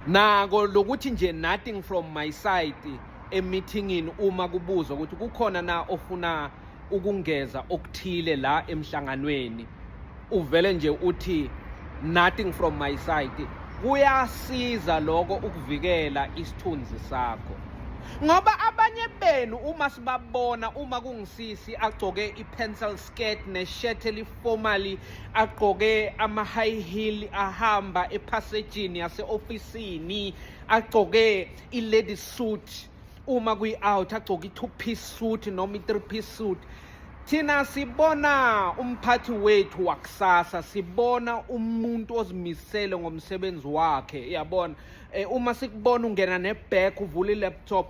Nako lokuthi nje nothing from my side emeetingini uma kubuzwa ukuthi kukhona na ofuna ukungeza okuthile la emhlanganweni, uvele nje uthi nothing from my side, kuyasiza lokho ukuvikela isithunzi sakho. Ngoba abanye benu uma sibabona, uma kungisisi agcoke i-pencil skirt ne-shirt eli-formally, agcoke ama-high heel, ahamba ephasejini yase-ofisini, agcoke i-lady suit, uma kwi-out agcoke i-two-piece suit noma i-three-piece suit, thina sibona umphathi wethu wakusasa, sibona umuntu ozimisele ngomsebenzi wakhe, yabona. Uma sikubona ungena nebag uvula i-laptop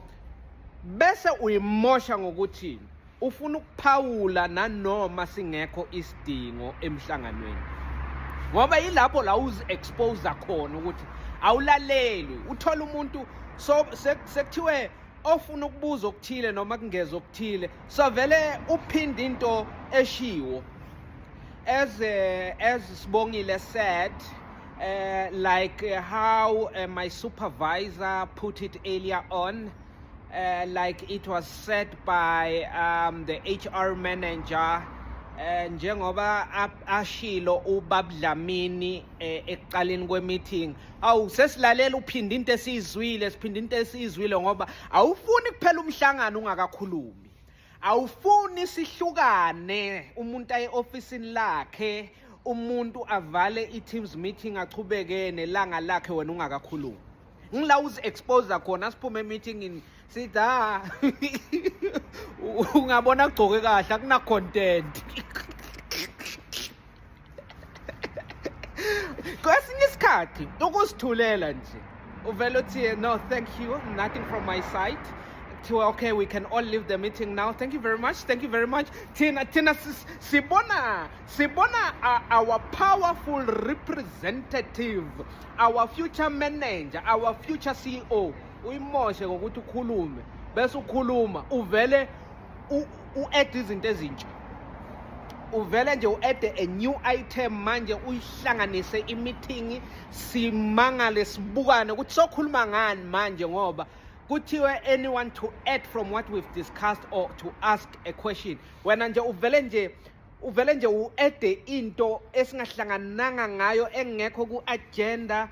bese uyimosha ngokuthi ufuna ukuphawula nanoma singekho isidingo emhlanganweni, ngoba yilapho la uzi-expose khona ukuthi awulaleli. Uthola umuntu so sekuthiwe ofuna ukubuza okuthile noma kungeza okuthile, so vele uphinde into eshiwo as Sibongile said, like how my supervisor put it earlier on, like it was said by the HR manager, njengoba ashilo uBabdlamini ekuqaleni kwemeeting, awu sesilalela uphinda into esizwile siphinda into esizwile, ngoba awufuni kuphela umhlangano ungakakhulumi, awufuni sihlukane, umuntu aye ofisini lakhe, umuntu avale i-Teams meeting achubeke nelanga lakhe wena ungakakhulumi. Ngila uzi-expose khona, siphume emeetingini sithi ungabona agcoke kahle akuna content. Kwesinye isikhathi ukusithulela nje uvele uthi no thank you, nothing from my side, to okay we can all leave the meeting now, thank you very much, thank you very much. Tina sibona our powerful representative, our future manager, our future CEO uyimoshe ngokuthi ukhulume, bese ukhuluma uvele u-add izinto ezintsha, uvele nje u-add a new item, manje uyihlanganise i-meeting, simangale sibukane ukuthi sokhuluma ngani manje, ngoba kuthiwe anyone to add from what we've discussed or to ask a question. Wena nje uvele nje u-add into esingahlangananga ngayo, engekho ku-agenda,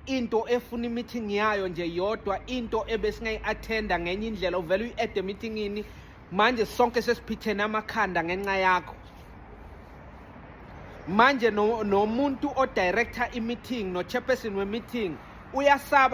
into efuna i-meeting yayo nje yodwa, into ebesingayi-attenda ngenye indlela, uvele uyi-add emeetingini, manje sonke sesiphithene amakhanda ngenxa yakho. Manje nomuntu o-director i-meeting, no-chairperson we-meeting uyasaba